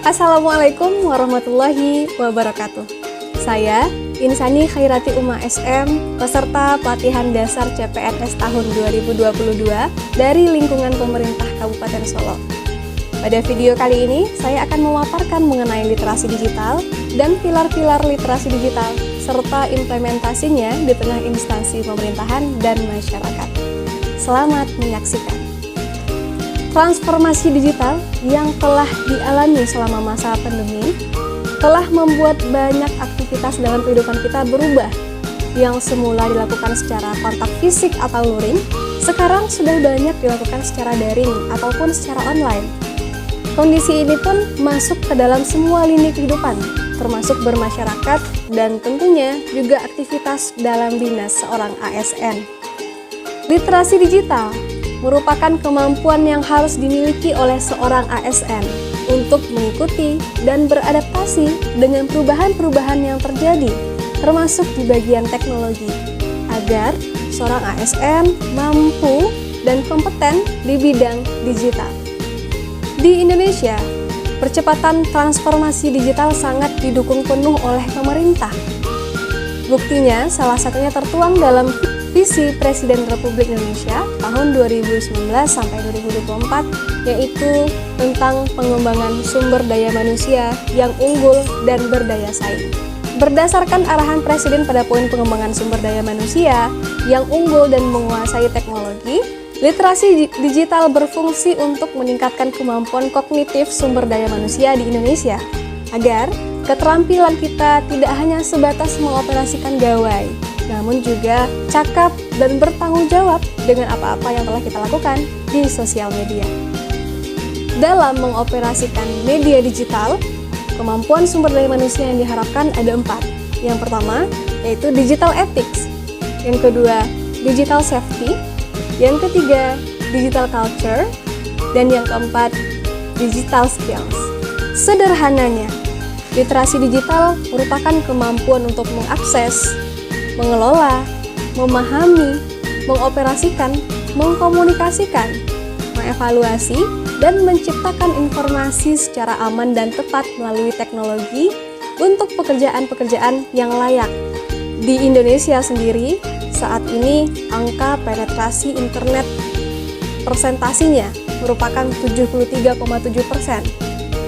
Assalamualaikum warahmatullahi wabarakatuh. Saya Insani Khairati Uma SM, peserta pelatihan dasar CPNS tahun 2022 dari lingkungan pemerintah Kabupaten Solo. Pada video kali ini, saya akan memaparkan mengenai literasi digital dan pilar-pilar literasi digital, serta implementasinya di tengah instansi pemerintahan dan masyarakat. Selamat menyaksikan. Transformasi digital yang telah dialami selama masa pandemi telah membuat banyak aktivitas dalam kehidupan kita berubah. Yang semula dilakukan secara kontak fisik atau luring, sekarang sudah banyak dilakukan secara daring ataupun secara online. Kondisi ini pun masuk ke dalam semua lini kehidupan, termasuk bermasyarakat dan tentunya juga aktivitas dalam dinas seorang ASN. Literasi digital merupakan kemampuan yang harus dimiliki oleh seorang ASN untuk mengikuti dan beradaptasi dengan perubahan-perubahan yang terjadi, termasuk di bagian teknologi, agar seorang ASN mampu dan kompeten di bidang digital. Di Indonesia, percepatan transformasi digital sangat didukung penuh oleh pemerintah. Buktinya, salah satunya tertuang dalam Visi Presiden Republik Indonesia tahun 2019 sampai 2024, yaitu tentang pengembangan sumber daya manusia yang unggul dan berdaya saing. Berdasarkan arahan Presiden pada poin pengembangan sumber daya manusia yang unggul dan menguasai teknologi, literasi digital berfungsi untuk meningkatkan kemampuan kognitif sumber daya manusia di Indonesia, agar keterampilan kita tidak hanya sebatas mengoperasikan gawai, namun juga cakap dan bertanggung jawab dengan apa-apa yang telah kita lakukan di sosial media. Dalam mengoperasikan media digital, kemampuan sumber daya manusia yang diharapkan ada 4. Yang pertama, yaitu digital ethics. Yang kedua, digital safety. Yang ketiga, digital culture. Dan yang keempat, digital skills. Sederhananya, literasi digital merupakan kemampuan untuk mengakses, mengelola, memahami, mengoperasikan, mengkomunikasikan, mengevaluasi, dan menciptakan informasi secara aman dan tepat melalui teknologi untuk pekerjaan-pekerjaan yang layak. Di Indonesia sendiri, saat ini angka penetrasi internet persentasinya merupakan 73,7%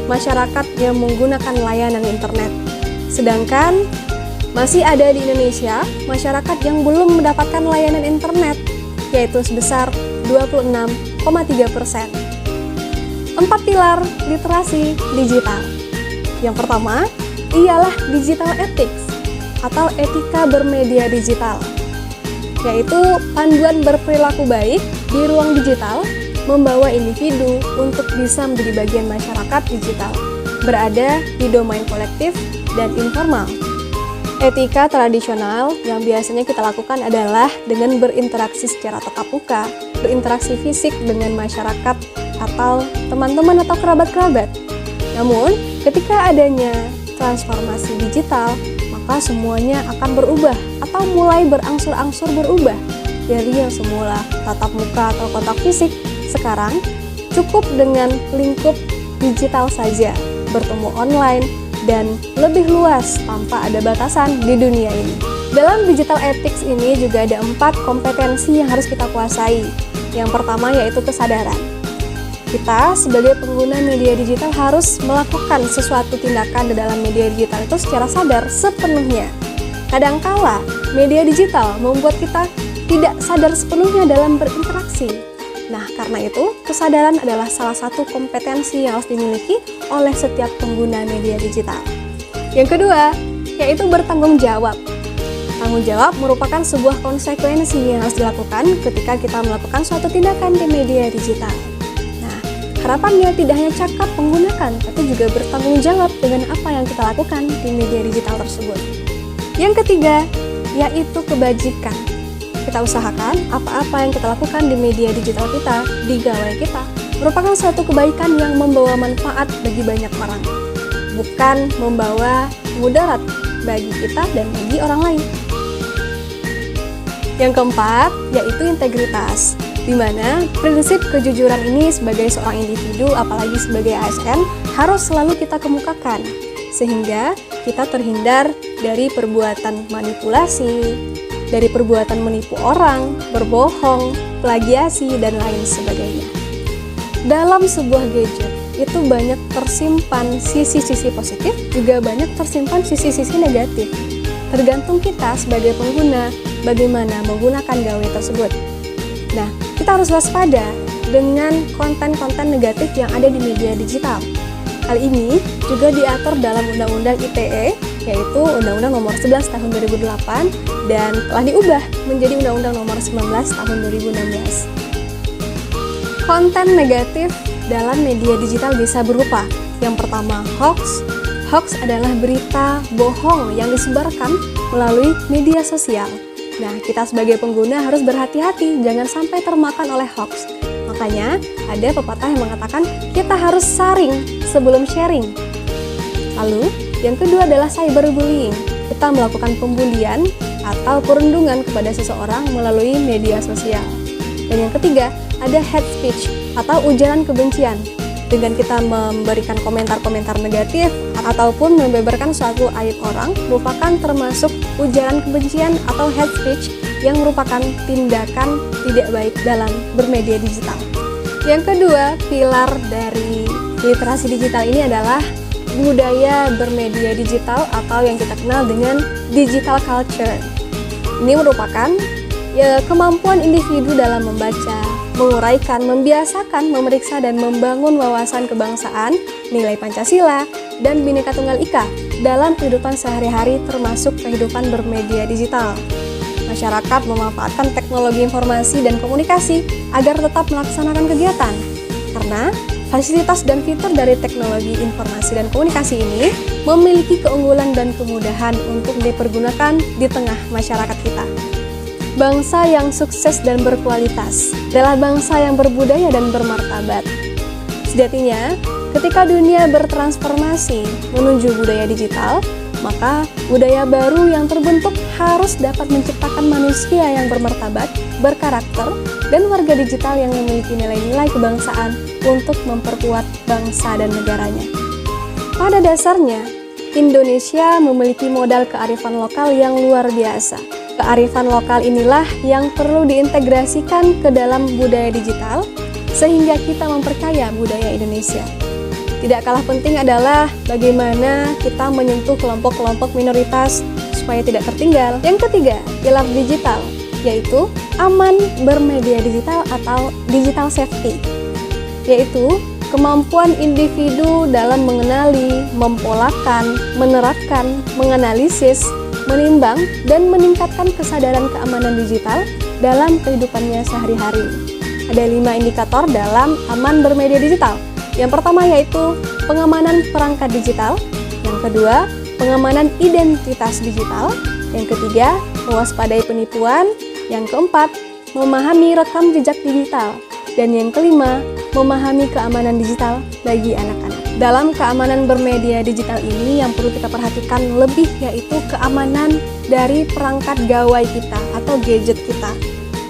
masyarakat yang menggunakan layanan internet. Sedangkan masih ada di Indonesia masyarakat yang belum mendapatkan layanan internet, yaitu sebesar 26,3%. 4 pilar literasi digital. Yang pertama, ialah digital ethics atau etika bermedia digital, yaitu panduan berperilaku baik di ruang digital membawa individu untuk bisa menjadi bagian masyarakat digital, berada di domain kolektif dan informal. Etika tradisional yang biasanya kita lakukan adalah dengan berinteraksi secara tatap muka, berinteraksi fisik dengan masyarakat atau teman-teman atau kerabat-kerabat. Namun, ketika adanya transformasi digital, maka semuanya akan berubah atau mulai berangsur-angsur berubah. Dari yang semula tatap muka atau kontak fisik, sekarang cukup dengan lingkup digital saja, bertemu online, dan lebih luas tanpa ada batasan di dunia ini. Dalam digital ethics ini juga ada 4 kompetensi yang harus kita kuasai. Yang pertama yaitu kesadaran. Kita sebagai pengguna media digital harus melakukan sesuatu tindakan di dalam media digital itu secara sadar sepenuhnya. Kadangkala media digital membuat kita tidak sadar sepenuhnya dalam berinteraksi. Nah, karena itu, kesadaran adalah salah satu kompetensi yang harus dimiliki oleh setiap pengguna media digital. Yang kedua, yaitu bertanggung jawab. Tanggung jawab merupakan sebuah konsekuensi yang harus dilakukan ketika kita melakukan suatu tindakan di media digital. Nah, harapannya tidak hanya cakap menggunakan, tapi juga bertanggung jawab dengan apa yang kita lakukan di media digital tersebut. Yang ketiga, yaitu kebajikan. Kita usahakan apa-apa yang kita lakukan di media digital kita, di gawai kita, merupakan suatu kebaikan yang membawa manfaat bagi banyak orang, bukan membawa mudarat bagi kita dan bagi orang lain. Yang keempat, yaitu integritas. di mana prinsip kejujuran ini sebagai seorang individu, apalagi sebagai ASN, harus selalu kita kemukakan, sehingga kita terhindar dari perbuatan manipulasi, dari perbuatan menipu orang, berbohong, plagiasi, dan lain sebagainya. Dalam sebuah gadget, itu banyak tersimpan sisi-sisi positif, juga banyak tersimpan sisi-sisi negatif. Tergantung kita sebagai pengguna, bagaimana menggunakan gawai tersebut. Nah, kita harus waspada dengan konten-konten negatif yang ada di media digital. Hal ini juga diatur dalam Undang-Undang ITE, yaitu Undang-Undang Nomor 11 Tahun 2008 dan telah diubah menjadi Undang-Undang Nomor 19 Tahun 2016. Konten negatif dalam media digital bisa berupa yang pertama hoax. Hoax adalah berita bohong yang disebarkan melalui media sosial. Nah, kita sebagai pengguna harus berhati-hati, jangan sampai termakan oleh hoax. Makanya, ada pepatah yang mengatakan kita harus saring sebelum sharing. Lalu, yang kedua adalah cyberbullying. Kita melakukan pembulian atau perundungan kepada seseorang melalui media sosial. Dan yang ketiga, ada hate speech atau ujaran kebencian. Dengan kita memberikan komentar-komentar negatif ataupun membeberkan suatu aib orang merupakan termasuk ujaran kebencian atau hate speech yang merupakan tindakan tidak baik dalam bermedia digital. Yang kedua, pilar dari literasi digital ini adalah budaya bermedia digital atau yang kita kenal dengan digital culture. Ini merupakan kemampuan individu dalam membaca, menguraikan, membiasakan, memeriksa, dan membangun wawasan kebangsaan, nilai Pancasila, dan Bhinneka Tunggal Ika dalam kehidupan sehari-hari termasuk kehidupan bermedia digital. Masyarakat memanfaatkan teknologi informasi dan komunikasi agar tetap melaksanakan kegiatan. Karena fasilitas dan fitur dari teknologi informasi dan komunikasi ini memiliki keunggulan dan kemudahan untuk dipergunakan di tengah masyarakat kita. Bangsa yang sukses dan berkualitas adalah bangsa yang berbudaya dan bermartabat. Sejatinya, ketika dunia bertransformasi menuju budaya digital, maka budaya baru yang terbentuk harus dapat menciptakan manusia yang bermartabat, berkarakter, dan warga digital yang memiliki nilai-nilai kebangsaan untuk memperkuat bangsa dan negaranya. Pada dasarnya, Indonesia memiliki modal kearifan lokal yang luar biasa. Kearifan lokal inilah yang perlu diintegrasikan ke dalam budaya digital sehingga kita memperkaya budaya Indonesia. Tidak kalah penting adalah bagaimana kita menyentuh kelompok-kelompok minoritas supaya tidak tertinggal. Yang ketiga, pilar digital, yaitu aman bermedia digital atau digital safety, yaitu kemampuan individu dalam mengenali, mempolakan, menerapkan, menganalisis, menimbang, dan meningkatkan kesadaran keamanan digital dalam kehidupannya sehari-hari. Ada 5 indikator dalam aman bermedia digital. Yang pertama yaitu pengamanan perangkat digital. Yang kedua, pengamanan identitas digital. Yang ketiga, mewaspadai penipuan. Yang keempat, memahami rekam jejak digital. Dan yang kelima, memahami keamanan digital bagi anak-anak. Dalam keamanan bermedia digital ini yang perlu kita perhatikan lebih yaitu keamanan dari perangkat gawai kita atau gadget kita.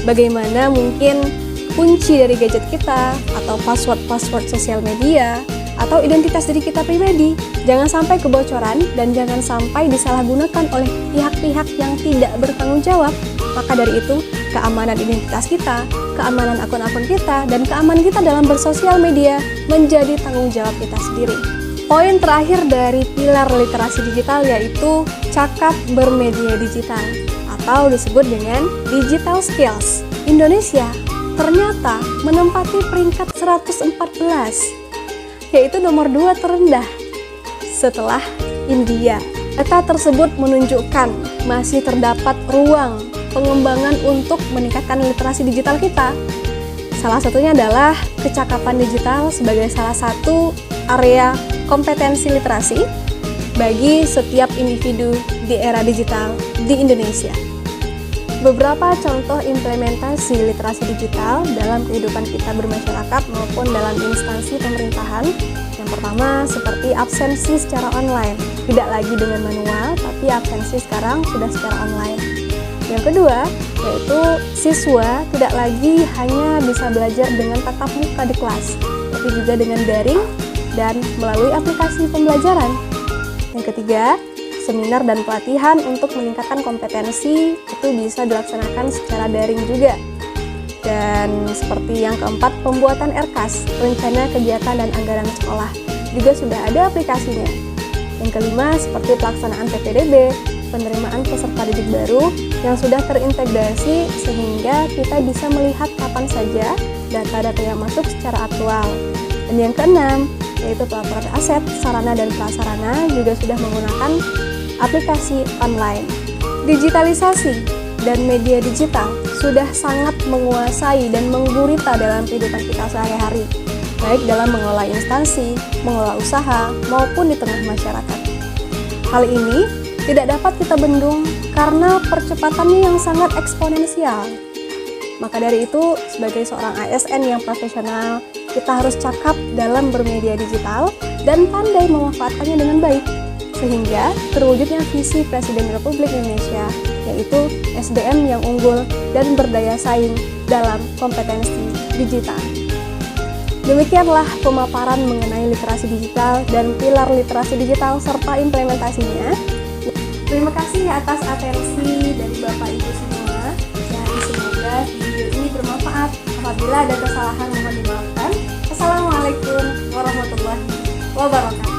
Bagaimana mungkin kunci dari gadget kita atau password sosial media atau identitas diri kita pribadi jangan sampai kebocoran dan jangan sampai disalahgunakan oleh pihak-pihak yang tidak bertanggung jawab. Maka dari itu, keamanan identitas kita, keamanan akun-akun kita, dan keamanan kita dalam bersosial media menjadi tanggung jawab kita sendiri. Poin terakhir dari pilar literasi digital yaitu cakap bermedia digital atau disebut dengan digital skills. Indonesia ternyata menempati peringkat 114, yaitu nomor 2 terendah setelah India. Data tersebut menunjukkan masih terdapat ruang pengembangan untuk meningkatkan literasi digital kita. Salah satunya adalah kecakapan digital sebagai salah satu area kompetensi literasi bagi setiap individu di era digital di Indonesia. Beberapa contoh implementasi literasi digital dalam kehidupan kita bermasyarakat maupun dalam instansi pemerintahan. Yang pertama seperti absensi secara online, tidak lagi dengan manual, tapi absensi sekarang sudah secara online. Yang kedua, yaitu siswa tidak lagi hanya bisa belajar dengan tatap muka di kelas, tapi juga dengan daring dan melalui aplikasi pembelajaran. Yang ketiga, seminar dan pelatihan untuk meningkatkan kompetensi itu bisa dilaksanakan secara daring juga. Dan seperti yang keempat, pembuatan RKAS, rencana kegiatan dan anggaran sekolah, juga sudah ada aplikasinya. Yang kelima, seperti pelaksanaan PPDB, penerimaan peserta didik baru yang sudah terintegrasi sehingga kita bisa melihat kapan saja data-data yang masuk secara aktual. Dan yang keenam, yaitu pelaporan aset, sarana dan prasarana juga sudah menggunakan aplikasi online. Digitalisasi dan media digital sudah sangat menguasai dan menggurita dalam kehidupan kita sehari-hari, baik dalam mengelola instansi, mengelola usaha, maupun di tengah masyarakat. Hal ini tidak dapat kita bendung karena percepatannya yang sangat eksponensial. Maka dari itu, sebagai seorang ASN yang profesional, kita harus cakap dalam bermedia digital dan pandai memanfaatkannya dengan baik, sehingga terwujudnya visi Presiden Republik Indonesia, yaitu SDM yang unggul dan berdaya saing dalam kompetensi digital. Demikianlah pemaparan mengenai literasi digital dan pilar literasi digital serta implementasinya. Terima kasih atas atensi dari Bapak Ibu semua. Dan semoga video ini bermanfaat. Apabila ada kesalahan mohon dimaafkan. Assalamualaikum warahmatullahi wabarakatuh.